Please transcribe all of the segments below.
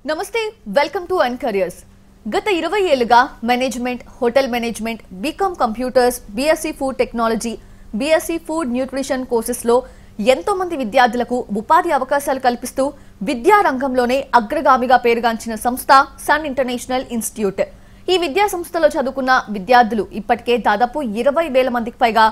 నమస్తే welcome to an career's. గత 20 ఏళ్లుగా management, hotel management, BCom computers, BSc food technology, BSc food nutrition courses లో ఎంతో మంది విద్యార్థులకు ఉపాధి అవకాశాలు కల్పిస్తూ విద్యా రంగంలోనే అగ్రగామిగా పేరుగాంచిన సంస్థ సన్ ఇంటర్నేషనల్ ఇన్స్టిట్యూట్. ఈ విద్యా సంస్థలో చదువుకున్న విద్యార్థులు ఇప్పటికే దాదాపు 20,000 మందికి పైగా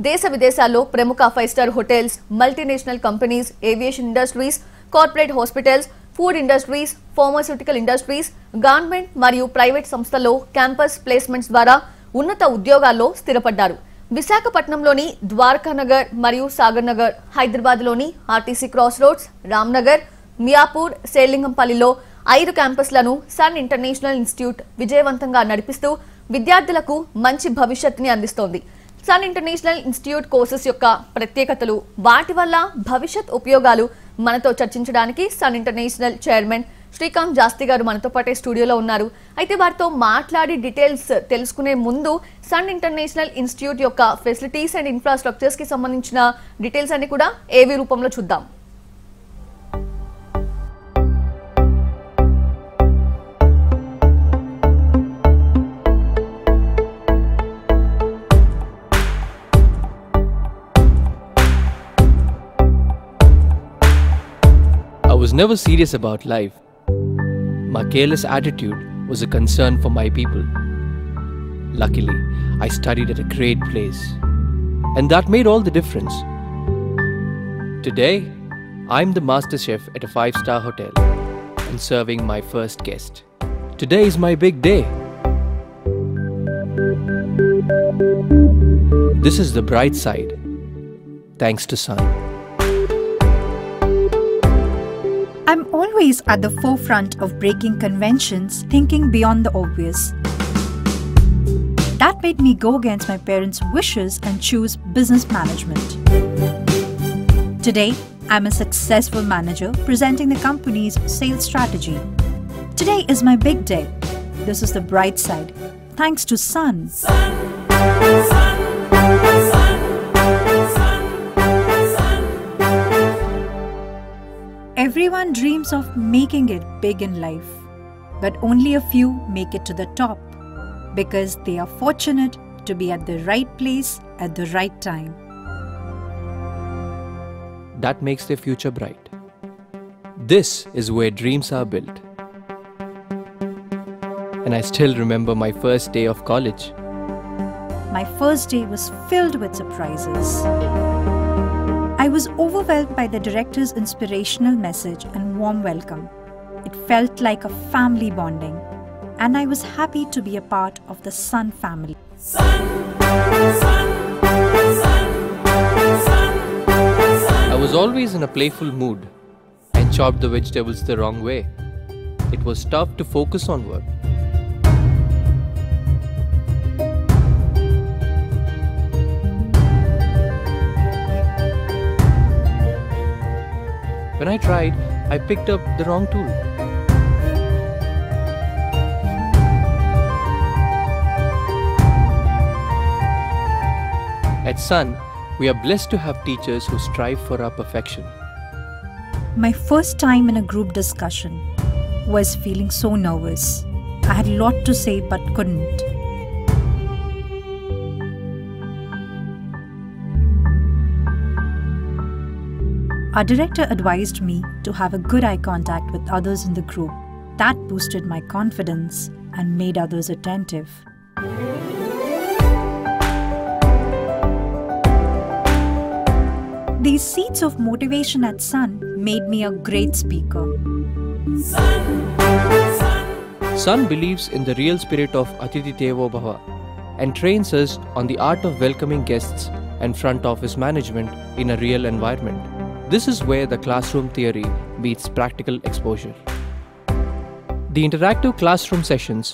దేశ విదేశాల్లో ప్రముఖ 5 star hotels, multinational companies, aviation industries, corporate hospitals, food industries, pharmaceutical industries, government మరియు ప్రైవేట్ సంస్థల్లో క్యాంపస్ ప్లేస్మెంట్స్ ద్వారా ఉన్నత ఉద్యోగాల్లో స్థిరపడ్డారు. విశాఖపట్నంలోని ద్వారకానగర్ మరియు సాగర్ నగర్, హైదరాబాద్లోని RTC cross roads, Ramnagar, Miyapur, సేలింగంపల్లిలో 5 క్యాంపస్లను సన్ ఇంటర్నేషనల్ ఇన్స్టిట్యూట్ విజయవంతంగా నడిపిస్తూ విద్యార్థులకు మంచి భవిష్యత్తుని అందిస్తోంది. సన్ ఇంటర్నేషనల్ ఇన్స్టిట్యూట్ కోర్సెస్ యొక్క ప్రత్యేకతలు, వాటి వల్ల భవిష్యత్ ఉపయోగాలు మనతో చర్చించడానికి సన్ ఇంటర్నేషనల్ చైర్మన్ శ్రీకాంత్ జాస్తి గారు మనతో పాటే స్టూడియోలో ఉన్నారు. అయితే వారితో మాట్లాడి డీటెయిల్స్ తెలుసుకునే ముందు సన్ ఇంటర్నేషనల్ ఇన్స్టిట్యూట్ యొక్క ఫెసిలిటీస్ అండ్ ఇన్ఫ్రాస్ట్రక్చర్స్ కి సంబంధించిన డీటెయిల్స్ అన్ని కూడా ఏవి రూపంలో చూద్దాం. I was never serious about life. My careless attitude was a concern for my people. Luckily, I studied at a great place, and that made all the difference. Today, I'm the master chef at a 5-star hotel and serving my first guest. Today is my big day. This is the bright side, thanks to Sun. I'm always at the forefront of breaking conventions, thinking beyond the obvious. That made me go against my parents' wishes and choose business management. Today, I'm a successful manager presenting the company's sales strategy. Today is my big day. This is the bright side, thanks to Sun. Everyone dreams of making it big in life, but only a few make it to the top because they are fortunate to be at the right place at the right time. That makes their future bright. This is where dreams are built. And I still remember my first day of college. My first day was filled with surprises. I was overwhelmed by the director's inspirational message and warm welcome. It felt like a family bonding, and I was happy to be a part of the Sun family. Sun, sun, sun, sun, I was always in a playful mood and chopped the vegetables the wrong way. It was tough to focus on work. When I tried, I picked up the wrong tool. At Sun, we are blessed to have teachers who strive for our perfection. My first time in a group discussion was feeling so nervous. I had a lot to say but couldn't. Our director advised me to have a good eye contact with others in the group. That boosted my confidence and made others attentive. These seeds of motivation at Sun made me a great speaker. Sun believes in the real spirit of Atithi Devo Bhava and trains us on the art of welcoming guests and front office management in a real environment. This is where the classroom theory meets practical exposure. The interactive classroom sessions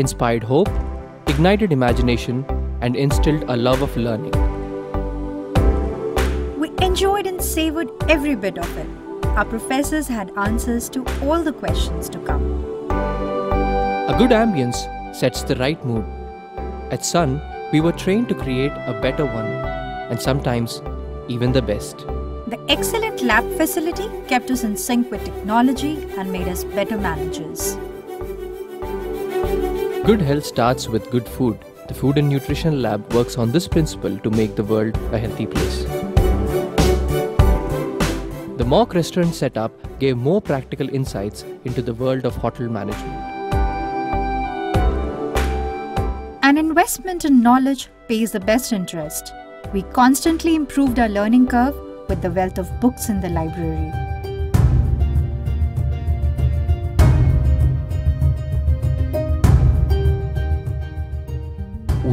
inspired hope, ignited imagination, and instilled a love of learning. We enjoyed and savored every bit of it. Our professors had answers to all the questions to come. A good ambience sets the right mood. At Sun, we were trained to create a better one, and sometimes even the best. The excellent lab facility kept us in sync with technology and made us better managers. Good health starts with good food. The Food and Nutrition Lab works on this principle to make the world a healthy place. The mock restaurant setup gave more practical insights into the world of hotel management. An investment in knowledge pays the best interest. We constantly improved our learning curve with the wealth of books in the library.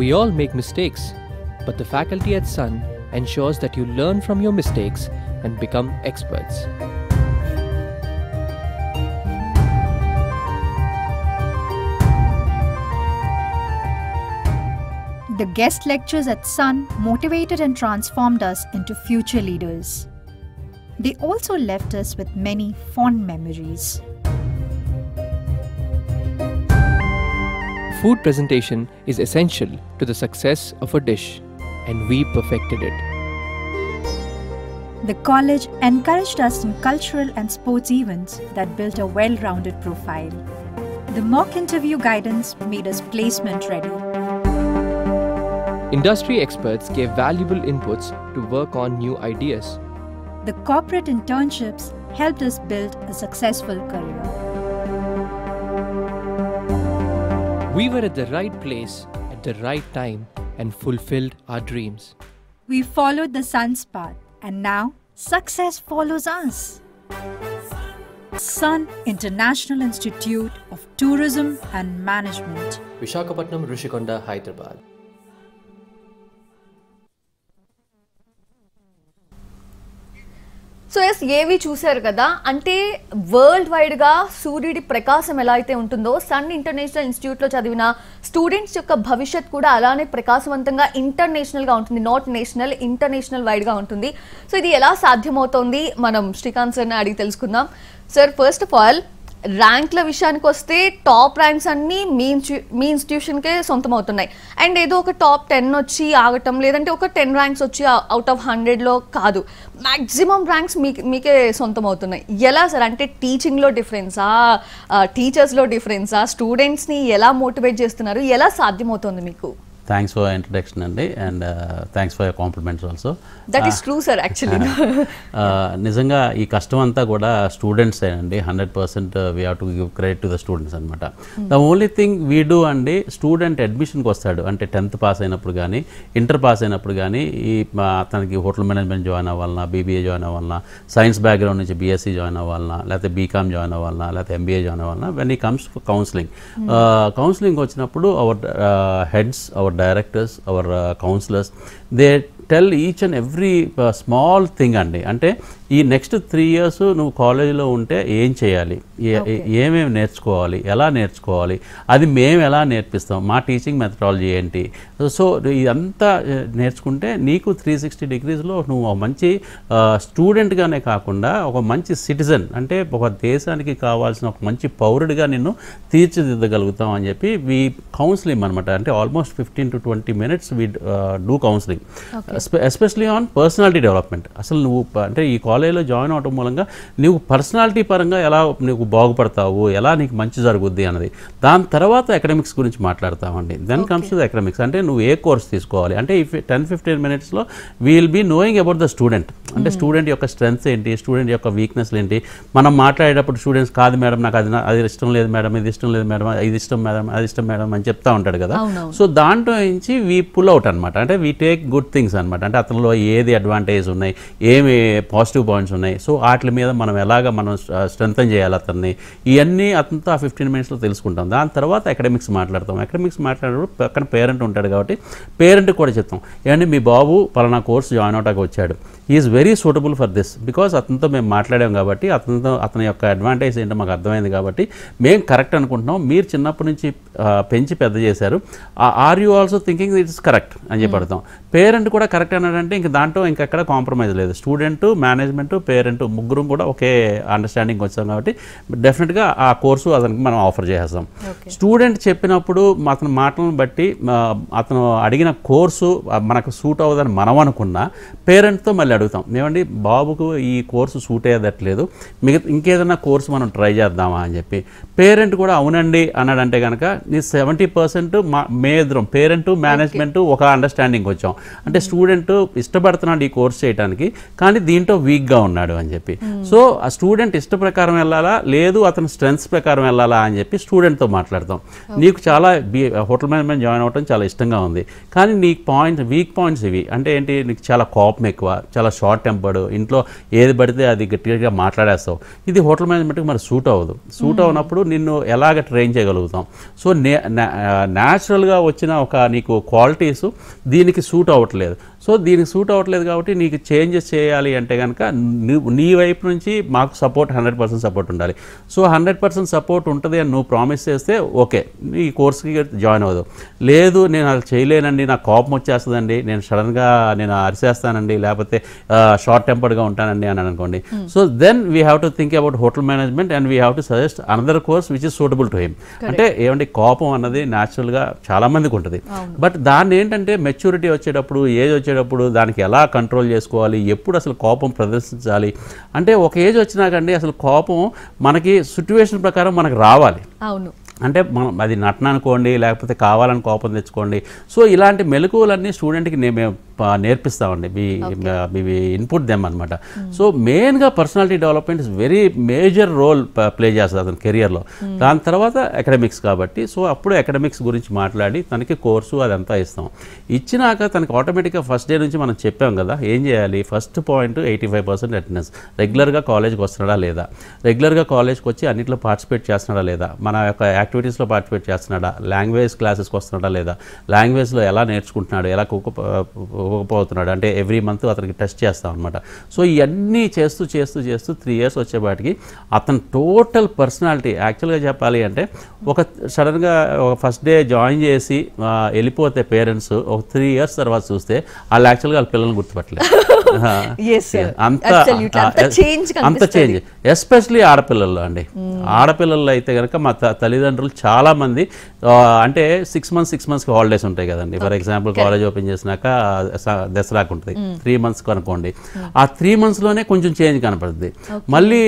We all make mistakes, but the faculty at Sun ensures that you learn from your mistakes and become experts. The guest lectures at Sun motivated and transformed us into future leaders. They also left us with many fond memories. Food presentation is essential to the success of a dish, and we perfected it. The college encouraged us in cultural and sports events that built a well-rounded profile. The mock interview guidance made us placement ready. Industry experts gave valuable inputs to work on new ideas. The corporate internships helped us build a successful career. We were at the right place at the right time and fulfilled our dreams. We followed the Sun's path, and now success follows us. Sun International Institute of Tourism and Management. Visakhapatnam, Rishikonda, Hyderabad. So yes ఏవి చూశారు కదా, అంటే world వైడ్గా సూర్యుడి ప్రకాశం ఎలా అయితే ఉంటుందో sun international ఇన్స్టిట్యూట్లో చదివిన స్టూడెంట్స్ యొక్క భవిష్యత్ కూడా అలానే ప్రకాశవంతంగా ఇంటర్నేషనల్గా ఉంటుంది. నాట్ నేషనల్, ఇంటర్నేషనల్ వైడ్గా ఉంటుంది. సో ఇది ఎలా సాధ్యమవుతోంది మనం శ్రీకాంత్ సార్ని అడిగి తెలుసుకుందాం. సార్, ఫస్ట్ ఆఫ్ ఆల్ ర్యాంక్ల విషయానికి వస్తే టాప్ ర్యాంక్స్ అన్నీ మీ ఇన్స్టిట్యూషన్కే సొంతం అవుతున్నాయి. అండ్ ఏదో ఒక టాప్ 10 వచ్చి ఆగటం, లేదంటే ఒక 10 ర్యాంక్స్ వచ్చి అవుట్ ఆఫ్ 100లో కాదు, మ్యాక్సిమం ర్యాంక్స్ మీకే సొంతం అవుతున్నాయి. ఎలా సార్? అంటే టీచింగ్లో డిఫరెన్సా, టీచర్స్లో డిఫరెన్సా, స్టూడెంట్స్ని ఎలా మోటివేట్ చేస్తున్నారు, ఎలా సాధ్యమవుతుంది మీకు? Thanks for your introduction అండి, and thanks for your compliments also. That is true sir, actually. నిజంగా ఈ కష్టం అంతా కూడా స్టూడెంట్స్ అండి. 100% we have to give credit to the students అనమాట. The only thing we do అండి, స్టూడెంట్ అడ్మిషన్కి వస్తాడు అంటే 10th పాస్ అయినప్పుడు కానీ ఇంటర్ పాస్ అయినప్పుడు కానీ తనకి హోటల్ మేనేజ్మెంట్ జాయిన్ అవ్వాలన్నా, బీబీఏ జాయిన్ అవ్వాలన్నా, సైన్స్ బ్యాక్గ్రౌండ్ నుంచి బీఎస్సీ జాయిన్ అవ్వాలన్నా, లేకపోతే బీకామ్ జాయిన్ అవ్వాలన్నా, లేకపోతే ఎంబీఏ జాయిన్ అవ్వాలన్నా, when he comes for counselling. Counselling వచ్చినప్పుడు our heads, our directors, our counselors, they tell each and every small thing అండి. అంటే ఈ నెక్స్ట్ 3 years నువ్వు కాలేజీలో ఉంటే ఏం చేయాలి, ఏమేమి నేర్చుకోవాలి, ఎలా నేర్చుకోవాలి, అది మేము ఎలా నేర్పిస్తాం, మా టీచింగ్ మెథడాలజీ ఏంటి. సో ఇదంతా నేర్చుకుంటే నీకు 360 degreesలో నువ్వు ఒక మంచి స్టూడెంట్గానే కాకుండా ఒక మంచి సిటిజన్, అంటే ఒక దేశానికి కావాల్సిన ఒక మంచి పౌరుడిగా నిన్ను తీర్చిదిద్దగలుగుతాం అని చెప్పి వి కౌన్సిలింగ్ అనమాట. అంటే almost 15 to 20 minutes we do counselling, especially on personality development. అసలు నువ్వు అంటే ఈ కాలేజీలో జాయిన్ అవడం మూలంగా నువ్వు పర్సనాలిటీ పరంగా ఎలా నువ్వు బాగుపడతావు, ఎలా నీకు మంచి జరుగుద్ది అన్నది. దాని తర్వాత అకాడమిక్స్ గురించి మాట్లాడతామండి. Then comes to the academics, అంటే నువ్వు ఏ కోర్స్ తీసుకోవాలి. అంటే 10-15 minutesలో will be knowing about the student. అంటే స్టూడెంట్ యొక్క స్ట్రెంగ్స్ ఏంటి, స్టూడెంట్ యొక్క వీక్నెస్లు ఏంటి. మనం మాట్లాడేటప్పుడు స్టూడెంట్స్ కాదు మేడం, నాకు అది ఇష్టం లేదు మేడం, ఇది ఇష్టం లేదు మేడం, ఇది ఇష్టం మేడం, అది ఇష్టం మేడం అని చెప్తా ఉంటాడు కదా. సో దాంట్లో నుంచి వీ పుల్ అవుట్ అనమాట. అంటే వీ టేక్ గుడ్ థింగ్స్ అనమాట. అంటే అతనిలో ఏది అడ్వాంటేజ్ ఉన్నాయి, ఏమి పాజిటివ్ పాయింట్స్ ఉన్నాయి, సో వాటి మీద మనం ఎలాగ మనం స్ట్రెంథన్ చేయాలి అతన్ని, ఇవన్నీ అతనితో ఆ 15 minutesలో తెలుసుకుంటాం. దాని తర్వాత అకాడమిక్స్ మాట్లాడతాం. అకాడమిక్స్ మాట్లాడేటప్పుడు పక్కన పేరెంట్ ఉంటాడు కాబట్టి పేరెంట్ కూడా చెప్తాం, ఏమంటే మీ బాబు పలానా కోర్స్ జాయిన్ అవటానికి వచ్చాడు, is very suitable for this, because అతనితో మేము మాట్లాడాం కాబట్టి అతని యొక్క అడ్వాంటేజ్ ఏంటో మాకు అర్థమైంది కాబట్టి మేము కరెక్ట్ అనుకుంటున్నాం. మీరు చిన్నప్పటి నుంచి పెంచి పెద్ద చేశారు, are you also thinking it's correct అని చెప్పి అడుగుతాం. పేరెంట్ కూడా కరెక్ట్ అన్నాడంటే ఇంక దాంట్లో ఇంకెక్కడ కాంప్రమైజ్ లేదు. స్టూడెంట్, మేనేజ్మెంట్, పేరెంట్ ముగ్గురు కూడా ఒకే అండర్స్టాండింగ్ వచ్చాం కాబట్టి డెఫినెట్గా ఆ కోర్సు అతనికి మనం ఆఫర్ చేసేస్తాం. స్టూడెంట్ చెప్పినప్పుడు అతని మాటలను బట్టి అతను అడిగిన కోర్సు మనకు సూట్ అవ్వదని మనం అనుకున్నా పేరెంట్తో మళ్ళీ అడుగుతాం, ఏమండి బాబుకు ఈ కోర్సు సూట్ అయ్యేదట్లేదు, మిగతా ఇంకేదైనా కోర్సు మనం ట్రై చేద్దామా అని చెప్పి. పేరెంట్ కూడా అవునండి అన్నాడంటే కనుక ఈ 70% మే ఇద్దరం పేరెంట్, మేనేజ్మెంట్ ఒక అండర్స్టాండింగ్ వచ్చాం. అంటే స్టూడెంట్ ఇష్టపడుతున్నాడు ఈ కోర్స్ చేయడానికి, కానీ దీంట్లో వీక్గా ఉన్నాడు అని చెప్పి. సో ఆ స్టూడెంట్ ఇష్ట ప్రకారం వెళ్ళాలా, లేదు అతని స్ట్రెంగ్స్ ప్రకారం వెళ్ళాలా అని చెప్పి స్టూడెంట్తో మాట్లాడతాం. నీకు చాలా హోటల్ మేనేజ్మెంట్ జాయిన్ అవ్వడం చాలా ఇష్టంగా ఉంది, కానీ నీకు వీక్ పాయింట్స్ ఇవి అంటే ఏంటి, నీకు చాలా కోపం ఎక్కువ, చాలా షార్ట్ టెంపర్డ్, ఇంట్లో ఏది పడితే అది గట్టిగా మాట్లాడేస్తావు. ఇది హోటల్ మేనేజ్మెంట్కి మరి సూట్ అవ్వదు. సూట్ అవునప్పుడు నిన్ను ఎలాగ ట్రైన్ చేయగలుగుతాం. సో న్యాచురల్గా వచ్చిన ఒక నీకు క్వాలిటీస్ దీనికి సూట్ అవ్వట్లేదు. సో దీనికి సూట్ అవ్వట్లేదు కాబట్టి నీకు చేంజెస్ చేయాలి అంటే కనుక నీ వైపు నుంచి మాకు సపోర్ట్ 100% సపోర్ట్ ఉండాలి. సో 100% సపోర్ట్ ఉంటుంది అని నువ్వు ప్రామిస్ చేస్తే ఓకే ఈ కోర్స్కి జాయిన్ అవ్వదు. లేదు నేను అది చేయలేనండి, నాకు కోపం వచ్చేస్తుందండి, నేను సడన్గా నేను అరిసేస్తానండి, లేకపోతే షార్ట్ టెంపర్డ్గా ఉంటానండి అని అనుకోండి. So then we have to think about hotel management and we have to suggest another course which is suitable to him. అంటే ఏమంటే కోపం అన్నది న్యాచురల్గా చాలామందికి ఉంటుంది, బట్ దాన్ని ఏంటంటే మెచ్యూరిటీ వచ్చేటప్పుడు, ఏజ్ వచ్చేటప్పుడు దానికి ఎలా కంట్రోల్ చేసుకోవాలి, ఎప్పుడు అసలు కోపం ప్రదర్శించాలి అంటే ఒక ఏజ్ వచ్చినాకండి అసలు కోపం మనకి సిట్యువేషన్ ప్రకారం మనకు రావాలి. అవును, అంటే మనం అది నటన అనుకోండి, లేకపోతే కావాలని కోపం తెచ్చుకోండి. సో ఇలాంటి మెలకువలన్నీ స్టూడెంట్కి మేము నేర్పిస్తామండి, మీ ఇన్పుట్ దెమ్ అనమాట. సో మెయిన్గా personality development is very major role play చేస్తుంది అతని కెరియర్లో. దాని తర్వాత అకాడమిక్స్ కాబట్టి సో అప్పుడు అకాడమిక్స్ గురించి మాట్లాడి తనకి కోర్సు అదంతా ఇస్తాం. ఇచ్చినాక తనకి ఆటోమేటిక్గా ఫస్ట్ డే నుంచి మనం చెప్పాం కదా ఏం చేయాలి. First point 85% attendance. రెగ్యులర్గా కాలేజ్కి వస్తున్నాడా లేదా, రెగ్యులర్గా కాలేజ్కి వచ్చి అన్నింటిలో పార్టిసిపేట్ చేస్తున్నాడా లేదా, మన యొక్క యాక్టివిటీస్లో పార్టిసిపేట్ చేస్తున్నాడా, లాంగ్వేజ్ క్లాసెస్కి వస్తున్నాడా లేదా, లాంగ్వేజ్లో ఎలా నేర్చుకుంటున్నాడు, ఎలా పోతున్నాడు అంటే ఎవ్రీ మంత్ అతనికి టెస్ట్ చేస్తాం అనమాట. సో ఇవన్నీ చేస్తూ 3 years వచ్చేపాటికి అతను టోటల్ పర్సనాలిటీ యాక్చువల్గా చెప్పాలి అంటే ఒక సడన్గా ఫస్ట్ డే జాయిన్ చేసి వెళ్ళిపోతే పేరెంట్స్ ఒక 3 years తర్వాత చూస్తే వాళ్ళు యాక్చువల్గా వాళ్ళ పిల్లల్ని గుర్తుపట్టలేదు. అంత చేంజ్ ఎస్పెషలీ ఆడపిల్లల్లో అండి. ఆడపిల్లల్లో అయితే కనుక మా తల్లిదండ్రులు చాలామంది అంటే 6 months హాలిడేస్ ఉంటాయి కదండి. ఫర్ ఎగ్జాంపుల్ కాలేజ్ ఓపెన్ చేసినాక దసరాకు ఉంటుంది 3 months కనుకోండి. ఆ 3 monthsలోనే కొంచెం చేంజ్ కనపడుతుంది. మళ్ళీ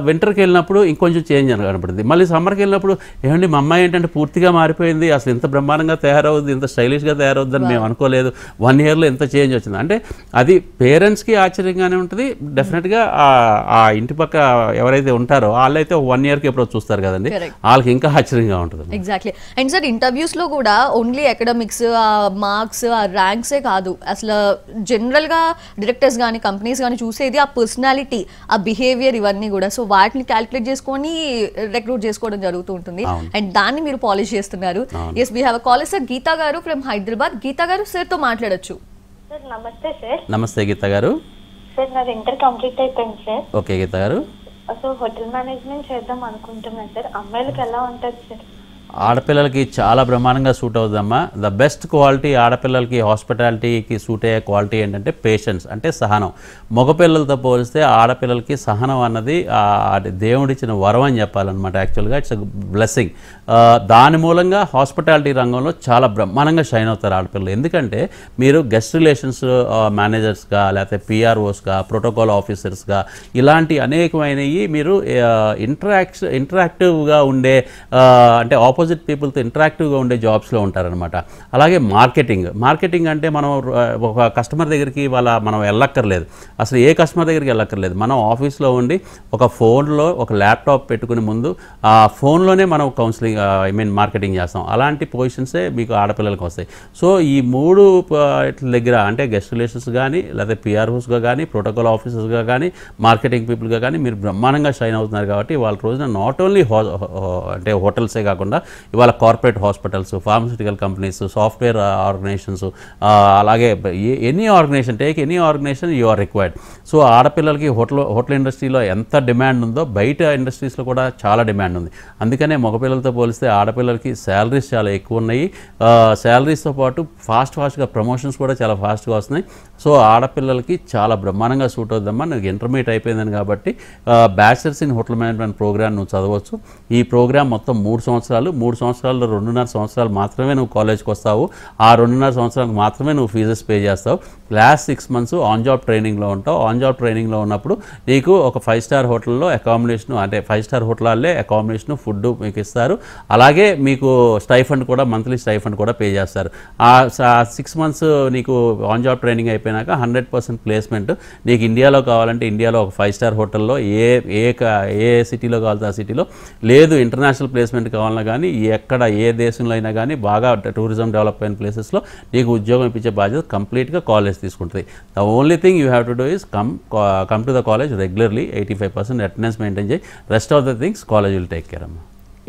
వింటర్కి వెళ్ళినప్పుడు ఇంకొంచెం చేంజ్ కనపడుతుంది. మళ్ళీ సమ్మర్కి వెళ్ళినప్పుడు ఏమండి మా అమ్మాయి ఏంటంటే పూర్తిగా మారిపోయింది, అసలు ఇంత బ్రహ్మాండంగా తయారవుద్ది, ఇంత స్టైలిష్గా తయారవుద్దని మేము అనుకోలేదు, 1 yearలో ఎంత చేంజ్ వచ్చింది అంటే అది పేరెంట్స్కి ఆశ్చర్యంగానే ఉంటుంది. డెఫినెట్గా ఆ ఇంటి పక్క ఎవరైతే ఉంటారో వాళ్ళైతే 1 yearకి ఎప్పుడో చూస్తారు కదండి, వాళ్ళకి ఇంకా ఆశ్చర్యంగా ఉంటుంది. ఎగ్జాక్ట్లీ. అండ్ సార్ ఇంటర్వ్యూస్లో కూడా ఓన్లీ అకాడమిక్స్, మార్క్స్, ర్యాంక్సే కాదు, అసలు జనరల్గా డైరెక్టర్స్ కానీ కంపెనీస్ కానీ చూసేది ఆ పర్సనాలిటీ, ఆ బిహేవియర్, ఇవన్నీ కూడా. సో వాటిని క్యాలిక్యులేట్ చేసుకొని రిక్రూట్ చేసుకోవడం జరుగుతూ ఉంటుంది అండ్ దాన్ని మీరు పాలిష్ చేస్తున్నారు. Yes, we have a caller sir, Geetha గారు ఫ్రమ్ హైదరాబాద్. గీతా గారు సార్తో మాట్లాడొచ్చు. సార్ నమస్తే సార్. నమస్తే గీతా గారు. సార్ నాది ఇంటర్ కంప్లీట్ అయిపోయింది సార్. ఓకే గీతా గారు. సో హోటల్ మేనేజ్మెంట్ చేద్దాం అనుకుంటున్నాను సార్. అమ్మాయిలకి ఎలా ఉంటుంది సార్? ఆడపిల్లలకి చాలా బ్రహ్మాండంగా సూట్ అవుతుందమ్మా. ద బెస్ట్ క్వాలిటీ ఆడపిల్లలకి హాస్పిటాలిటీకి సూట్ అయ్యే క్వాలిటీ ఏంటంటే పేషెన్స్, అంటే సహనం. మగపిల్లలతో పోలిస్తే ఆడపిల్లలకి సహనం అన్నది దేవుడిచ్చిన వరం అని చెప్పాలన్నమాట. యాక్చువల్గా ఇట్స్ బ్లెస్సింగ్. దాని మూలంగా హాస్పిటాలిటీ రంగంలో చాలా బ్రహ్మాండంగా షైన్ అవుతారు ఆడపిల్లలు. ఎందుకంటే మీరు గెస్ట్ రిలేషన్స్ మేనేజర్స్గా, లేకపోతే పిఆర్ఓస్గా, ప్రోటోకాల్ ఆఫీసర్స్గా, ఇలాంటి అనేకమైనవి మీరు ఇంటరాక్టివ్గా ఉండే అంటే ఆపోజిట్ పీపుల్తో ఇంటరాక్టివ్గా ఉండే జాబ్స్లో ఉంటారనమాట. అలాగే మార్కెటింగ్ అంటే మనం ఒక కస్టమర్ దగ్గరికి మనం వెళ్ళక్కర్లేదు, అసలు ఏ కస్టమర్ దగ్గరికి వెళ్ళక్కర్లేదు. మనం ఆఫీస్లో ఉండి ఒక ఫోన్లో ఒక ల్యాప్టాప్ పెట్టుకుని ముందు ఆ ఫోన్లోనే మనం కౌన్సిలింగ్ మార్కెటింగ్ చేస్తాం. అలాంటి పొజిషన్సే మీకు ఆడపిల్లలకు వస్తాయి. సో ఈ 3 దగ్గర అంటే గెస్ట్ రిలేషన్స్ కానీ, లేకపోతే పిఆర్ఓస్గా కానీ, ప్రోటోకాల్ ఆఫీసర్స్గా కానీ, మార్కెటింగ్ పీపుల్గా కానీ మీరు బ్రహ్మాండంగా షైన్ అవుతున్నారు. కాబట్టి వాళ్ళ రోజున నాట్ ఓన్లీ అంటే హోటల్సే కాకుండా ఇవాళ corporate hospitals, pharmaceutical companies, software organisations, అలాగే any organisation, take any organisation you are required. So ఆడపిల్లలకి హోటల్ ఇండస్ట్రీలో ఎంత డిమాండ్ ఉందో బయట ఇండస్ట్రీస్లో కూడా చాలా డిమాండ్ ఉంది. అందుకనే మగపిల్లలతో పోలిస్తే ఆడపిల్లలకి శాలరీస్ చాలా ఎక్కువ ఉన్నాయి. శాలరీస్తో పాటు ఫాస్ట్గా ప్రమోషన్స్ కూడా చాలా ఫాస్ట్గా వస్తున్నాయి. సో ఆడపిల్లలకి చాలా బ్రహ్మాండంగా సూట్ అవుద్దమ్మా. నాకు ఇంటర్మీడియట్ అయిపోయిందని కాబట్టి bachelors in hotel management program నువ్వు చదవచ్చు. ఈ ప్రోగ్రామ్ మొత్తం 3 సంవత్సరాలు. 3 సంవత్సరాల్లో 2.5 సంవత్సరాలు మాత్రమే నువ్వు కాలేజ్కి వస్తావు. ఆ 2.5 సంవత్సరాలకు మాత్రమే నువ్వు ఫీజెస్ పే చేస్తావు. లాస్ట్ 6 months ఆన్ జాబ్ ట్రైనింగ్లో ఉంటావు. ఆన్ జాబ్ ట్రైనింగ్లో ఉన్నప్పుడు నీకు ఒక 5 star హోటల్లో అకామిడేషన్, అంటే 5 star హోటళ్ళే అకామిడేషన్, ఫుడ్ మీకు ఇస్తారు. అలాగే మీకు స్టైఫండ్ కూడా, మంత్లీ స్టైఫండ్ కూడా పే చేస్తారు. ఆ 6 months నీకు ఆన్ జాబ్ ట్రైనింగ్ అయిపోయినాక 100% ప్లేస్మెంట్. నీకు ఇండియాలో కావాలంటే ఇండియాలో ఒక 5 star హోటల్లో ఏ సిటీలో కావాలంటే ఆ సిటీలో, లేదు ఇంటర్నేషనల్ ప్లేస్మెంట్ కావాలన్నా కానీ ఎక్కడ ఏ దేశంలో అయినా కానీ బాగా టూరిజం డెవలప్ అయిన ప్లేసెస్లో నీకు ఉద్యోగం ఇప్పించే బాధ్యత కంప్లీట్గా కాలేజ్ తీసుకుంటుంది. The only thing you have to do is come to the college regularly. 85% attendance maintain చేయి. Rest of the things college will take care అమ్మా.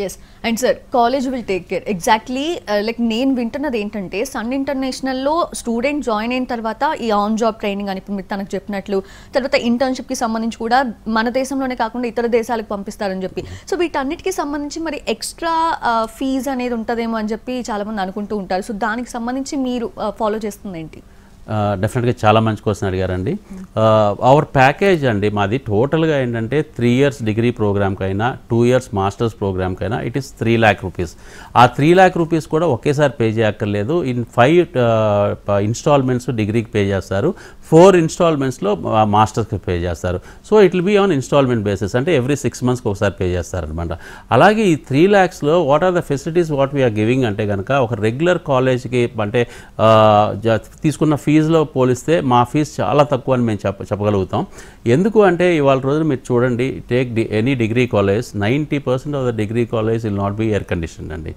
Yes. And sir, college will take care exactly. Like నేను వింటున్నది ఏంటంటే, sun ఇంటర్నేషనల్లో student join అయిన తర్వాత ఈ on job training అని ఇప్పుడు మీరు తనకు చెప్పినట్లు, తర్వాత ఇంటర్న్షిప్కి సంబంధించి కూడా మన దేశంలోనే కాకుండా ఇతర దేశాలకు పంపిస్తారని చెప్పి, సో వీటన్నిటికీ సంబంధించి మరి ఎక్స్ట్రా ఫీజ్ అనేది ఉంటుందేమో అని చెప్పి చాలామంది అనుకుంటూ ఉంటారు. సో దానికి సంబంధించి మీరు ఫాలో చేస్తుంది ఏంటి? డెఫినెట్గా చాలా మంచి క్వశ్చన్ అడిగారండి. అవర్ ప్యాకేజ్ అండి మాది టోటల్గా ఏంటంటే 3 years డిగ్రీ ప్రోగ్రామ్కైనా 2 years మాస్టర్స్ ప్రోగ్రామ్కైనా ఇట్ ఈస్ 3 lakh rupees. ఆ 3 lakh rupees కూడా ఒకేసారి పే చేయక్కర్లేదు. ఇన్ 5 installments డిగ్రీకి పే చేస్తారు. 4 installmentsలో మాస్టర్స్కి పే చేస్తారు. So it will be on instalment basis, అంటే ఎవ్రీ 6 months ఒకసారి పే చేస్తారనమాట. అలాగే ఈ 3 lakhsలో what are the facilities what we are giving అంటే కనుక, ఒక రెగ్యులర్ కాలేజ్కి అంటే తీసుకున్న ఫీజులో పోలిస్తే మా ఫీజు చాలా తక్కువ అని మేము చెప్పగలుగుతాం. ఎందుకు అంటే ఇవాళ రోజున మీరు చూడండి, take any degree college, 90% of the degree college will not be air condition అండి.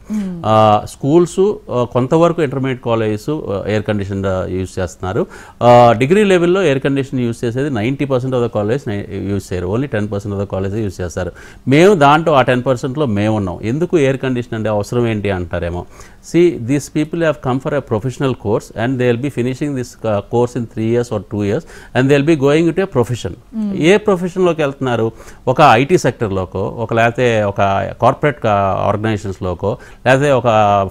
స్కూల్స్ కొంతవరకు intermediate colleges air condition use చేస్తున్నారు. డిగ్రీ లెవెల్లో ఎయిర్ కండిషన్ యూజ్ చేసేది 90% ఆఫ్ ద కాలేజ్ యూజ్ చేయరు. Only 10% of the college use చేస్తారు. మేము దాంట్లో ఆ 10%లో మేము ఉన్నాం. ఎందుకు ఎయిర్ కండిషన్ అంటే అవసరం ఏంటి అంటారేమో. See, these people have come for a professional course and they will be finishing this course in 3 years or 2 years and they will be going into a profession. ఏ ప్రొఫెషన్లోకి వెళ్తున్నారు? ఒక ఐటీ సెక్టర్లోకో, లేకపోతే ఒక corporate ఆర్గనైజేషన్స్లోకో, లేకపోతే ఒక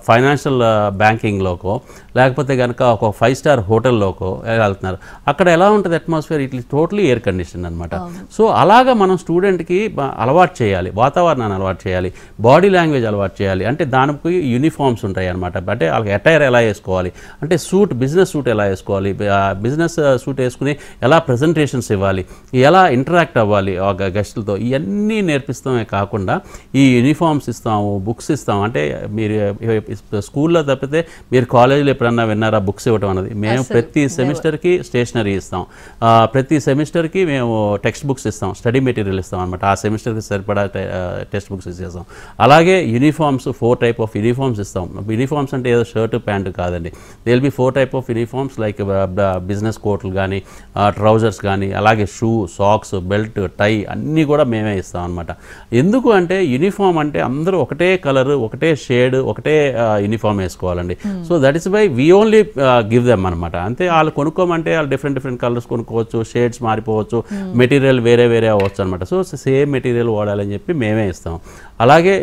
ఫైనాన్షియల్ బ్యాంకింగ్లోకో, లేకపోతే కనుక ఒక 5 star హోటల్లోకో వెళ్తున్నారు. అక్కడ ఎలా ఉంటుంది atmosphere? It is totally air condition అనమాట. సో అలాగా మనం స్టూడెంట్కి అలవాటు చేయాలి, వాతావరణాన్ని అలవాటు చేయాలి, బాడీ లాంగ్వేజ్ అలవాటు చేయాలి. అంటే దానికి యూనిఫామ్స్ ఉంటాయి అనమాట. అంటే వాళ్ళకి అటైర్ ఎలా వేసుకోవాలి, అంటే బిజినెస్ సూట్ ఎలా వేసుకోవాలి, బిజినెస్ సూట్ వేసుకుని ఎలా ప్రజెంటేషన్స్ ఇవ్వాలి, ఎలా ఇంటరాక్ట్ అవ్వాలి గెస్టులతో, ఇవన్నీ నేర్పిస్తామే కాకుండా ఈ యూనిఫామ్స్ ఇస్తాము, బుక్స్ ఇస్తాము. అంటే మీరు స్కూల్లో తప్పితే మీరు కాలేజీలో ఎప్పుడన్నా విన్నారా బుక్స్ ఇవ్వడం అన్నది? మేము ప్రతి సెమిస్టర్కి స్టేషనరీ ఇస్తాం, ప్రతి సెమిస్టర్కి మేము టెక్స్ట్ బుక్స్ ఇస్తాం, స్టడీ మెటీరియల్ ఇస్తాం అనమాట. ఆ సెమిస్టర్కి సరిపడా టెక్స్ట్ బుక్స్ ఇచ్చేస్తాం. అలాగే యూనిఫామ్స్ 4 types ఆఫ్ యూనిఫామ్స్ ఇస్తాం. యూనిఫామ్స్ అంటే ఏదో షర్టు ప్యాంటు కాదండి. They will be 4 types of uniforms like business కోట్లు కానీ, ట్రౌజర్స్ కానీ, అలాగే షూ, సాక్స్, బెల్ట్, టై అన్నీ కూడా మేమే ఇస్తాం అనమాట. ఎందుకు అంటే యూనిఫామ్ అంటే అందరూ ఒకటే కలర్, ఒకటే షేడ్, ఒకటే యూనిఫామ్ వేసుకోవాలండి. So that is why we only give them అనమాట. అంతే వాళ్ళు కొనుక్కోమంటే వాళ్ళు డిఫరెంట్ కలర్స్ కొనుక్కోవచ్చు, షేడ్స్ మారిపోవచ్చు, మెటీరియల్ వేరే అవ్వచ్చు అనమాట. సో సేమ్ మెటీరియల్ వాడాలని చెప్పి మేమే ఇస్తాం. అలాగే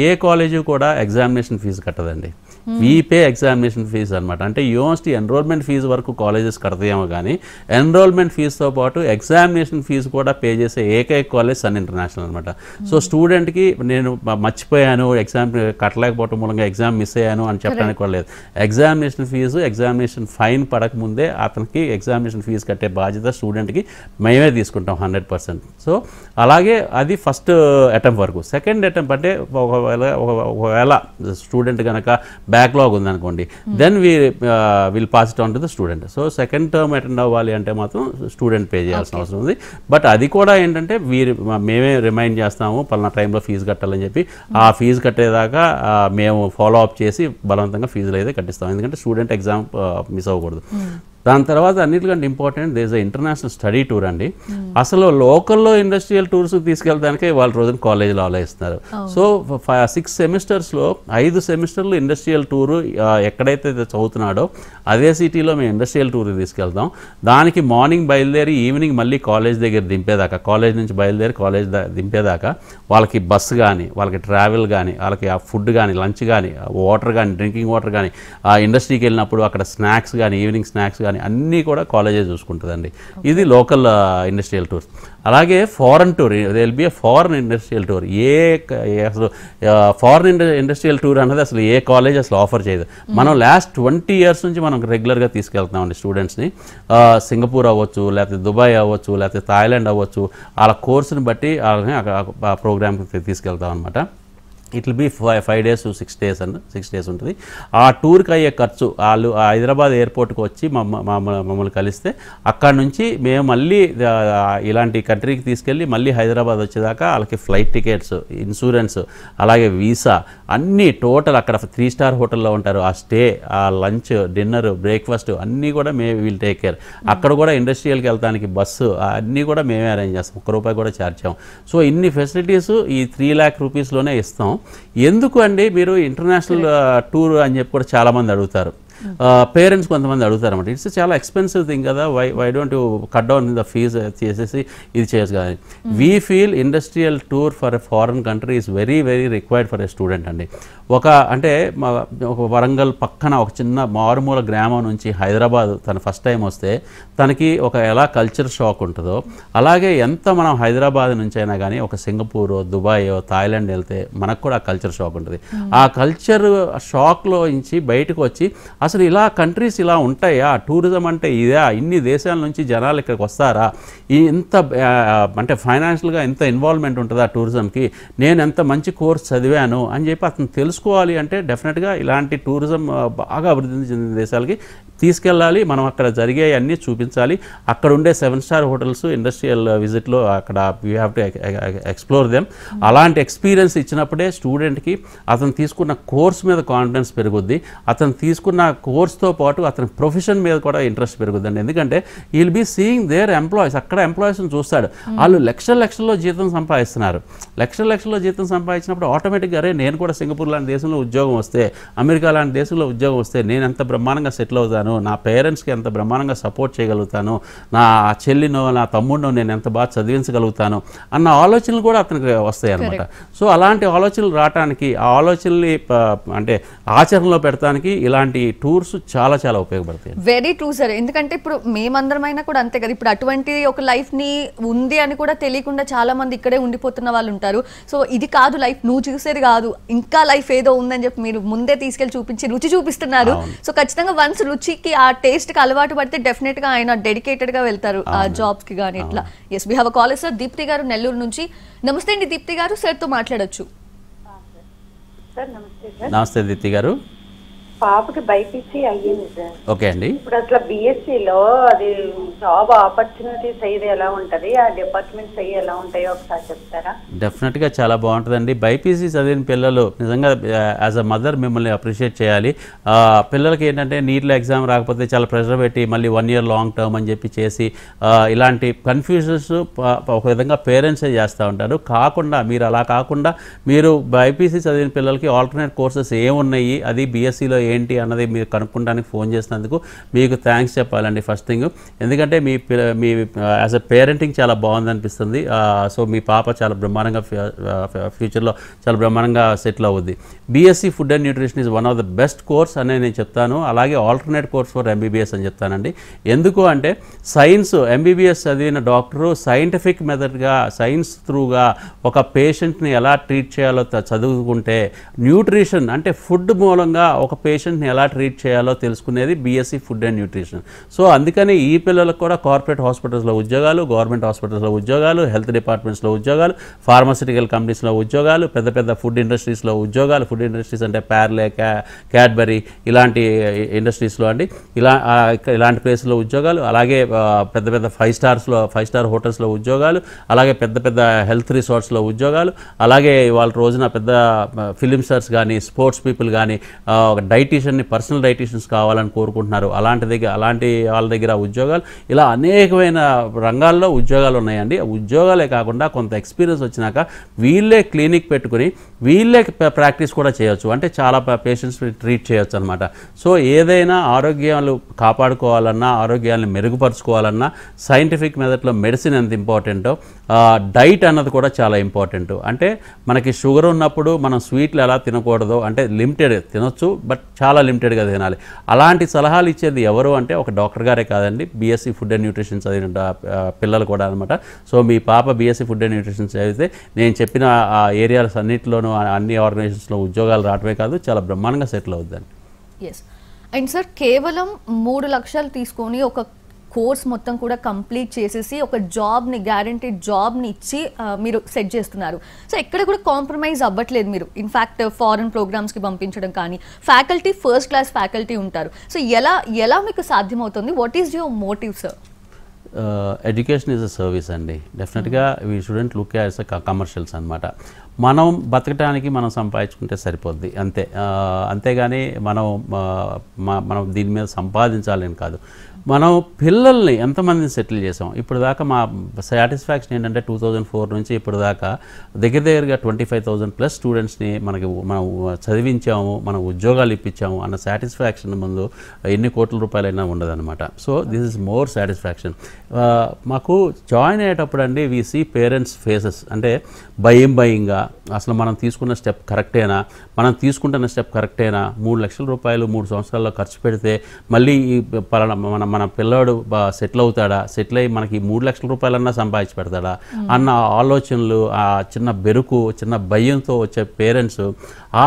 ఏ కాలేజీ కూడా ఎగ్జామినేషన్ ఫీజు కట్టదండి. వీ పే ఎగ్జామినేషన్ ఫీజు అనమాట. అంటే యూనివర్సిటీ ఎన్రోల్మెంట్ ఫీజు వరకు కాలేజెస్ కడతాయేమో కానీ ఎన్రోల్మెంట్ ఫీజుతో పాటు ఎగ్జామినేషన్ ఫీజు కూడా పే చేసే ఏకైక కాలేజ్ సన్ ఇంటర్నేషనల్ అనమాట. సో స్టూడెంట్కి నేను మర్చిపోయాను, ఎగ్జామ్ కట్టలేకపోవడం మూలంగా ఎగ్జామ్ మిస్ అయ్యాను అని చెప్పడానికి కూడా లేదు. ఎగ్జామినేషన్ ఫీజు, ఎగ్జామినేషన్ ఫైన్ పడకముందే అతనికి ఎగ్జామినేషన్ ఫీజు కట్టే బాధ్యత స్టూడెంట్కి మేమే తీసుకుంటాం 100%. సో అలాగే అది ఫస్ట్ అటెంప్ట్ వరకు. సెకండ్ అటెంప్ట్ అంటే ఒకవేళ స్టూడెంట్ కనుక బ్యాక్లాగ్ ఉందనుకోండి, then will pass it on to the student. So second term attend అవ్వాలి అంటే మాత్రం స్టూడెంట్ పే చేయాల్సిన అవసరం ఉంది. బట్ అది కూడా ఏంటంటే మేమే రిమైండ్ చేస్తాము పలానా టైంలో ఫీజు కట్టాలని చెప్పి. ఆ ఫీజు కట్టేదాకా మేము ఫాలో అప్ చేసి బలవంతంగా ఫీజులు అయితే కట్టిస్తాం. ఎందుకంటే స్టూడెంట్ ఎగ్జామ్ మిస్ అవ్వకూడదు. దాని తర్వాత అన్నిటికంటే important there is a international study tour అండి. అసలు లోకల్లో ఇండస్ట్రియల్ టూర్స్ తీసుకెళ్ళడానికే వాళ్ళ రోజున కాలేజీలో ఆలోచిస్తున్నారు. సో 6 సెమిస్టర్స్లో 5 సెమిస్టర్లు ఇండస్ట్రియల్ టూరు ఎక్కడైతే చదువుతున్నాడో అదే సిటీలో మేము ఇండస్ట్రియల్ టూర్ తీసుకెళ్తాం. దానికి మార్నింగ్ బయలుదేరి ఈవినింగ్ మళ్ళీ కాలేజ్ దగ్గర దింపేదాకా, కాలేజ్ నుంచి బయలుదేరి కాలేజ్ దింపేదాకా వాళ్ళకి బస్సు కానీ, వాళ్ళకి ట్రావెల్ కానీ, వాళ్ళకి ఆ ఫుడ్ కానీ, లంచ్ కానీ, వాటర్ కానీ, డ్రింకింగ్ వాటర్ కానీ, ఆ ఇండస్ట్రీకి వెళ్ళినప్పుడు అక్కడ స్నాక్స్ కానీ, ఈవినింగ్ స్నాక్స్ కానీ అన్నీ కూడా కాలేజే చూసుకుంటుందండి. ఇది లోకల్ ఇండస్ట్రియల్ టూర్స్. అలాగే foreign tour, they will be A foreign industrial tour. అసలు ఫారెన్ ఇండస్ట్రియల్ టూర్ అన్నది అసలు ఏ కాలేజ్ అసలు ఆఫర్ చేయదు. మనం లాస్ట్ 20 years నుంచి మనం రెగ్యులర్గా తీసుకెళ్తున్నామండి స్టూడెంట్స్ని. సింగపూర్ అవ్వచ్చు, లేకపోతే దుబాయ్ అవ్వచ్చు, లేకపోతే థాయిలాండ్ అవ్వచ్చు, వాళ్ళ కోర్సుని బట్టి ఆ ప్రోగ్రామ్కి తీసుకెళ్తాం అనమాట. It will be 5 days to 6 days అండి, 6 days ఉంటుంది. ఆ టూర్కి అయ్యే ఖర్చు వాళ్ళు హైదరాబాద్ ఎయిర్పోర్ట్కి వచ్చి మమ్మల్ని కలిస్తే అక్కడ నుంచి మేము మళ్ళీ ఇలాంటి కంట్రీకి తీసుకెళ్ళి మళ్ళీ హైదరాబాద్ వచ్చేదాకా వాళ్ళకి ఫ్లైట్ టికెట్స్, ఇన్సూరెన్స్, అలాగే వీసా అన్నీ టోటల్ అక్కడ 3 star హోటల్లో ఉంటారు. ఆ స్టే, ఆ లంచ్, డిన్నర్, బ్రేక్ఫాస్ట్ అన్నీ కూడా మేము విల్ టేక్ కేర్. అక్కడ కూడా ఇండస్ట్రియల్కి వెళ్తానికి బస్సు అన్నీ కూడా మేమే అరేంజ్ చేస్తాం, ₹1 కూడా ఛార్జ్ చేయం. సో ఇన్ని ఫెసిలిటీస్ ఈ 3 lakh రూపీస్లోనే ఇస్తాం. ఎందుకు అండి మీరు ఇంటర్నేషనల్ టూర్ అని చెప్పి కూడా చాలామంది అడుగుతారు. పేరెంట్స్ కొంతమంది అడుగుతారు అన్నమాట. ఇట్స్ చాలా ఎక్స్పెన్సివ్ థింగ్ కదా, why don't you cut down the fees చేసేసి ఇది చేయొచ్చు కదా. We feel industrial tour for a foreign country is very very required for a student అండి. ఒక వరంగల్ పక్కన ఒక చిన్న మారుమూల గ్రామం నుంచి హైదరాబాద్ తను ఫస్ట్ టైం వస్తే తనకి ఎలా కల్చర్ షాక్ ఉంటుందో అలాగే ఎంత మనం హైదరాబాద్ నుంచి అయినా కానీ ఒక సింగపూర్, దుబాయ్, థాయిలాండ్ వెళ్తే మనకు కూడా ఆ కల్చర్ షాక్ ఉంటుంది. ఆ కల్చర్ షాక్లో నుంచి బయటకు వచ్చి అసలు ఇలా కంట్రీస్ ఇలా ఉంటాయా, టూరిజం అంటే ఇదా, ఇన్ని దేశాల నుంచి జనాలు ఇక్కడికి వస్తారా, ఇంత అంటే ఫైనాన్షియల్గా ఎంత ఇన్వాల్వ్మెంట్ ఉంటుందా టూరిజంకి, నేను ఎంత మంచి కోర్స్ చదివాను అని చెప్పి అతను తెలుసుకోవాలి అంటే డెఫినెట్గా ఇలాంటి టూరిజం బాగా అభివృద్ధి చెందిన దేశాలకి తీసుకెళ్ళాలి. మనం అక్కడ జరిగే అన్నీ చూపించాలి. అక్కడ ఉండే 7 star హోటల్స్ ఇండస్ట్రియల్ విజిట్లో అక్కడ we have to explore them. అలాంటి ఎక్స్పీరియన్స్ ఇచ్చినప్పుడే స్టూడెంట్కి అతను తీసుకున్న కోర్స్ మీద కాన్ఫిడెన్స్ పెరుగుద్ది. అతను తీసుకున్న కోర్స్తో పాటు అతని ప్రొఫెషన్ మీద కూడా ఇంట్రెస్ట్ పెరుగుద్దండి. ఎందుకంటే he will be seeing their employees, అక్కడ ఎంప్లాయీస్ని చూస్తాడు. వాళ్ళు లక్షల్లో జీతం సంపాదిస్తున్నారు. లక్షల్లో జీతం సంపాదించినప్పుడు ఆటోమేటిక్గా అరే నేను కూడా సింగపూర్ లాంటి దేశంలో ఉద్యోగం వస్తే, అమెరికా లాంటి దేశంలో ఉద్యోగం వస్తే నేను ఎంత బ్రహ్మాండంగా సెటిల్ అవుతాను, నా పేరెంట్స్కి ఎంత బ్రహ్మాండంగా సపోర్ట్ చేయగలుగుతాను, నా చెల్లినో నా తమ్ముడినో నేను ఎంత బాగా చదివించగలుగుతాను అన్న ఆలోచనలు కూడా అతనికి వస్తాయి అన్నమాట. సో అలాంటి ఆలోచనలు రావడానికి, ఆ ఆలోచనల్ని అంటే ఆచరణలో పెడతానికి ఇలాంటి టూర్స్ చాలా చాలా ఉపయోగపడతాయి. Very true sir. ఎందుకంటే ఇప్పుడు మేమందరమైనా కూడా అంతే కదా, ఇప్పుడు అటువంటి ఒక లైఫ్ని ఉంది అని కూడా తెలియకుండా చాలా మంది ఇక్కడే ఉండిపోతున్న వాళ్ళు ఉంటారు. సో ఇది కాదు లైఫ్, నువ్వు చూసేది కాదు, ఇంకా లైఫ్ ఏదో ఉందని చెప్పి మీరు ముందే తీసుకెళ్ళి చూపించి రుచి చూపిస్తున్నారు. సో ఖచ్చితంగా వన్స్ రుచికి ఆ టేస్ట్ కి అలవాటు పడితే డెఫినెట్ గా ఆయన డెడికేటెడ్ గా వెళ్తారు ఆ జాబ్స్ కి గానీ ఇట్లా. Yes, we have a caller sir, Deepthi గారు నెల్లూరు నుంచి. నమస్తే అండి దీప్తి గారు, సార్ తో మాట్లాడొచ్చు. నమస్తే దీప్తి గారు. పాపకి బైపీసీ అయ్యింది సార్. ఓకే అండి. ఇప్పుడు అసలు బీఎస్సీలో అది జాబ్ ఆపర్చునిటీస్ అయ్యేది ఎలా ఉంటుంది, ఆ డిపార్ట్మెంట్స్ అయ్యి ఎలా ఉంటాయో ఒకసారి చెప్తారా? డెఫినెట్గా చాలా బాగుంటుందండి. బైపీసీ చదివిన పిల్లలు నిజంగా యాజ్ అ మదర్ మిమ్మల్ని అప్రిషియేట్ చేయాలి. పిల్లలకి ఏంటంటే నీట్లో ఎగ్జామ్ రాకపోతే చాలా ప్రెషర్ పెట్టి మళ్ళీ 1 year లాంగ్ టర్మ్ అని చెప్పి చేసి ఇలాంటి కన్ఫ్యూజన్స్ ఒక విధంగా పేరెంట్సే చేస్తూ ఉంటారు. మీరు అలా కాకుండా మీరు బైపీసీ చదివిన పిల్లలకి ఆల్టర్నేట్ కోర్సెస్ ఏమున్నాయి, అది బీఎస్సీలో ఏంటి అన్నది మీరు కనుక్కోవడానికి ఫోన్ చేసినందుకు మీకు థ్యాంక్స్ చెప్పాలండి ఫస్ట్ థింగ్. ఎందుకంటే మీ యాజ్ అ పేరెంటింగ్ చాలా బాగుంది అనిపిస్తుంది. సో మీ పాప చాలా బ్రహ్మాండంగా ఫ్యూచర్లో చాలా బ్రహ్మాండంగా సెటిల్ అవుద్ది. BSc food and nutrition is one of the best course అనేది నేను చెప్తాను. అలాగే ఆల్టర్నేట్ కోర్స్ ఫర్ ఎంబీబీఎస్ అని చెప్తానండి. ఎందుకు అంటే సైన్స్ ఎంబీబీఎస్ చదివిన డాక్టరు సైంటిఫిక్ మెథడ్గా, సైన్స్ త్రూగా ఒక పేషెంట్ని ఎలా ట్రీట్ చేయాలో చదువుకుంటే, న్యూట్రిషన్ అంటే ఫుడ్ మూలంగా ఒక పేషెంట్ని ఎలా ట్రీట్ చేయాలో తెలుసుకునేది BSc food and nutrition. So అందుకని ఈ పిల్లలకు కూడా కార్పొరేట్ హాస్పిటల్స్లో ఉద్యోగాలు, గవర్నమెంట్ హాస్పిటల్స్లో ఉద్యోగాలు, హెల్త్ డిపార్ట్మెంట్స్లో ఉద్యోగాలు, ఫార్మాసిటికల్ కంపెనీస్లో ఉద్యోగాలు, పెద్ద పెద్ద ఫుడ్ ఇండస్ట్రీస్లో ఉద్యోగాలు. ఫుడ్ ఇండస్ట్రీస్ అంటే ప్యార్లే, క్యాడ్బరీ ఇలాంటి ఇండస్ట్రీస్లో అండి, ఇలాంటి ప్లేస్లో ఉద్యోగాలు. అలాగే పెద్ద పెద్ద 5 star హోటల్స్లో ఉద్యోగాలు, అలాగే పెద్ద పెద్ద హెల్త్ రిసార్ట్స్లో ఉద్యోగాలు. అలాగే వాళ్ళ రోజున పెద్ద ఫిలిం స్టార్స్ కానీ, స్పోర్ట్స్ పీపుల్ కానీ, ఒక డైటీషియన్ని పర్సనల్ డైటీషియన్స్ కావాలని కోరుకుంటున్నారు, అలాంటి వాళ్ళ దగ్గర ఉద్యోగాలు, ఇలా అనేకమైన రంగాల్లో ఉద్యోగాలు ఉన్నాయండి. ఉద్యోగాలే కాకుండా కొంత ఎక్స్పీరియన్స్ వచ్చినాక వీళ్ళే క్లినిక్ పెట్టుకుని వీళ్ళే ప్రాక్టీస్ కూడా చేయొచ్చు, అంటే చాలా పేషెంట్స్ ట్రీట్ చేయొచ్చు అనమాట. సో ఏదైనా ఆరోగ్యాలు కాపాడుకోవాలన్నా, ఆరోగ్యాన్ని మెరుగుపరుచుకోవాలన్నా సైంటిఫిక్ మెథడ్లో మెడిసిన్ ఎంత ఇంపార్టెంటో డైట్ అన్నది కూడా చాలా ఇంపార్టెంట్. అంటే మనకి షుగర్ ఉన్నప్పుడు మనం స్వీట్లు ఎలా తినకూడదో, అంటే లిమిటెడ్ తినొచ్చు బట్ చాలా లిమిటెడ్గా తినాలి. అలాంటి సలహాలు ఇచ్చేది ఎవరు అంటే ఒక డాక్టర్ గారే కాదండి, బీఎస్సీ ఫుడ్ అండ్ న్యూట్రిషన్ చదివిన పిల్లలు కూడా అనమాట. సో మీ పాప బీఎస్సీ ఫుడ్ అండ్ న్యూట్రిషన్ చదివితే నేను చెప్పిన ఆ ఏరియాస్ అన్నింటిలోనూ అన్ని ఆర్గనైజేషన్స్లో ఉద్యోగాలు రావడమే కాదు, చాలా బ్రహ్మాండంగా సెటిల్ అవుద్దండి. ఎస్. అండ్ సార్, కేవలం 3 లక్షలు తీసుకొని ఒక కోర్స్ మొత్తం కూడా కంప్లీట్ చేసేసి ఒక జాబ్ని, గ్యారంటీడ్ జాబ్ని ఇచ్చి మీరు సెట్ చేస్తున్నారు. సో ఎక్కడ కూడా కాంప్రమైజ్ అవ్వట్లేదు మీరు. ఇన్ఫ్యాక్ట్ ఫారెన్ ప్రోగ్రామ్స్కి పంపించడం కానీ, ఫ్యాకల్టీ ఫస్ట్ క్లాస్ ఫ్యాకల్టీ ఉంటారు. సో ఎలా మీకు సాధ్యమవుతుంది? What is your motive sir? Education is a service అండి. డెఫినెట్గా we shouldn't look as commercials అనమాట. మనం బతకడానికి మనం సంపాదించుకుంటే సరిపోద్ది అంతే, అంతేగాని మనం దీని మీద సంపాదించాలని కాదు. మనం పిల్లల్ని ఎంతమందిని సెటిల్ చేసాం ఇప్పుడు దాకా? మా సాటిస్ఫాక్షన్ ఏంటంటే 2004 నుంచి ఇప్పుడు దాకా దగ్గరగా 25,000 ప్లస్ స్టూడెంట్స్ని మనం చదివించాము, మనం ఉద్యోగాలు ఇప్పించాము అన్న సాటిస్ఫాక్షన్ ముందు ఎన్ని కోట్ల రూపాయలైనా ఉండదన్నమాట. So this is more satisfaction. మాకు జాయిన్ అయ్యేటప్పుడు అండి వీ సీ పేరెంట్స్ ఫేసెస్, అంటే భయంగా అసలు మనం తీసుకున్న స్టెప్ కరెక్టేనా, మనం తీసుకుంటున్న స్టెప్ కరెక్టేనా, 3 లక్షల రూపాయలు 3 సంవత్సరాల్లో ఖర్చు పెడితే మళ్ళీ మన పిల్లాడు సెటిల్ అవుతాడా, సెటిల్ అయ్యి మనకి 3 లక్షల రూపాయలన్నా సంపాదించి పెడతాడా అన్న ఆలోచనలు, ఆ చిన్న బెరుకు, చిన్న భయంతో వచ్చే parents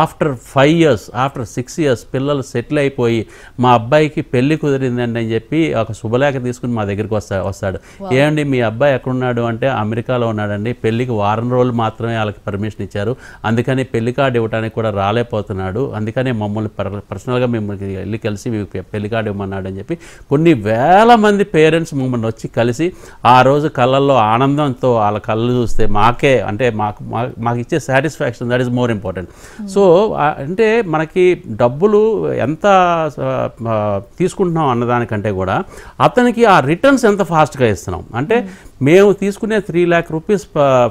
after 5 years, after 6 years పిల్లలు సెటిల్ అయిపోయి మా అబ్బాయికి పెళ్లి కుదిరిందండి అని చెప్పి ఒక శుభలేఖ తీసుకుని మా దగ్గరికి వస్తాడు. ఏమండి మీ అబ్బాయి ఎక్కడున్నాడు అంటే అమెరికాలో ఉన్నాడండి, పెళ్లికి వారం రోజులు మాత్రమే వాళ్ళకి పర్మిషన్ ఇచ్చారు, అందుకని పెళ్లి కార్డు ఇవ్వడానికి కూడా రాలేకపోతున్నాడు, అందుకనే మమ్మల్ని పర్సనల్గా మిమ్మల్ని వెళ్ళి కలిసి మీకు పెళ్లి కార్డు ఇవ్వమన్నాడు అని చెప్పి కొన్ని వేల మంది పేరెంట్స్ మమ్మల్ని వచ్చి కలిసి ఆ రోజు కళ్ళల్లో ఆనందంతో వాళ్ళ కళ్ళు చూస్తే మాకే, అంటే మాకు ఇచ్చే satisfaction, that is more important. So అంటే మనకి డబ్బులు ఎంత తీసుకుంటున్నాం అన్నదానికంటే కూడా అతనికి ఆ రిటర్న్స్ ఎంత ఫాస్ట్గా ఇస్తున్నాం. అంటే మేము తీసుకునే 3 lakh రూపీస్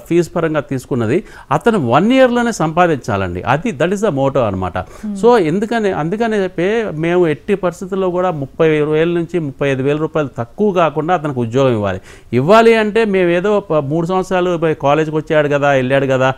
ఫీజు పరంగా తీసుకున్నది అతను 1 yearలోనే సంపాదించాలండి. దట్ ఈస్ ద మోటో అనమాట. సో అందుకనే చెప్పి మేము ఎట్టి పరిస్థితుల్లో కూడా 30,000 నుంచి 35,000 రూపాయలు తక్కువ కాకుండా అతనికి ఉద్యోగం ఇవ్వాలి అంటే మేము ఏదో 3 సంవత్సరాలు కాలేజ్కి వచ్చాడు కదా, వెళ్ళాడు కదా,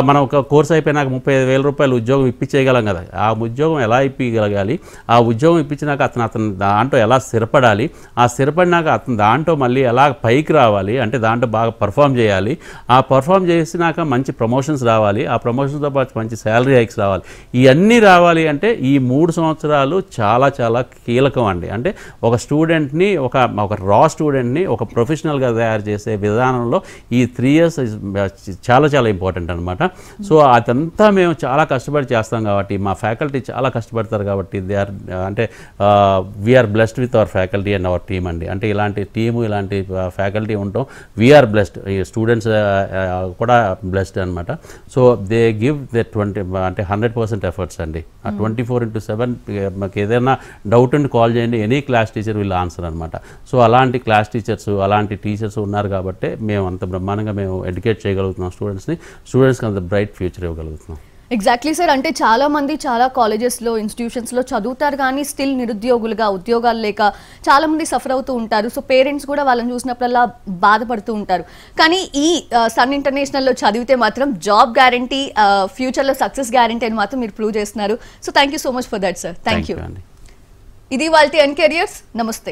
మనం ఒక కోర్స్ అయిపోయినాక 35,000 రూపాయలు ఉద్యోగం ఇప్పించేయగలం కదా. ఆ ఉద్యోగం ఎలా ఇప్పించగలగాలి, ఆ ఉద్యోగం ఇప్పించినాక అతను దాంట్లో ఎలా స్థిరపడాలి, ఆ స్థిరపడినాక అతను దాంట్లో మళ్ళీ ఎలా పైకి రావాలి, అంటే దాంట్లో బాగా పర్ఫామ్ చేయాలి, ఆ పర్ఫామ్ చేసినాక మంచి ప్రమోషన్స్ రావాలి, ఆ ప్రమోషన్స్తో పాటు మంచి శాలరీ హైక్స్ రావాలి. ఇవన్నీ రావాలి అంటే ఈ 3 సంవత్సరాలు చాలా చాలా కీలకం అండి. అంటే ఒక స్టూడెంట్ని, ఒక రా స్టూడెంట్ని ఒక ప్రొఫెషనల్గా తయారు చేసే విధానంలో ఈ 3 years చాలా చాలా ఇంపార్టెంట్ అనమాట. సో అదంతా మేము చాలా కష్టపడి చేస్తాం కాబట్టి, మా ఫ్యాకల్టీ చాలా కష్టపడతారు కాబట్టి అంటే we are blessed with our faculty and our team అండి. అంటే ఇలాంటి టీము, ఇలాంటి ఫ్యాకల్టీ ఉండటం వీఆర్ బ్లెస్డ్, ఈ స్టూడెంట్స్ కూడా బ్లెస్డ్ అనమాట. So they give the 100% efforts అండి. 24/7 మాకు ఏదైనా డౌట్ ఉండి కాల్ చేయండి, any class teacher will answer అనమాట. సో అలాంటి క్లాస్ టీచర్స్, అలాంటి టీచర్స్ ఉన్నారు కాబట్టి మేము అంత బ్రహ్మాండంగా మేము ఎడ్యుకేట్ చేయగలుగుతున్నాం స్టూడెంట్స్కి అంత బ్రైట్ ఫ్యూచర్ ఇవ్వగలుగుతున్నాం. Exactly sir. అంటే చాలా మంది చాలా కాలేజెస్లో, ఇన్స్టిట్యూషన్స్లో చదువుతారు కానీ స్టిల్ నిరుద్యోగులుగా, ఉద్యోగాలు లేక చాలా మంది సఫర్ అవుతూ ఉంటారు. సో పేరెంట్స్ కూడా వాళ్ళని చూసినప్పుడల్లా బాధపడుతూ ఉంటారు. కానీ ఈ సన్ ఇంటర్నేషనల్లో చదివితే మాత్రం జాబ్ గ్యారంటీ, ఫ్యూచర్లో సక్సెస్ గ్యారంటీ అని మాత్రం మీరు ప్రూవ్ చేస్తున్నారు. So thank you so much for that sir. Thank you. ఇది వాళ్ళ ఎన్ కెరియర్స్. నమస్తే.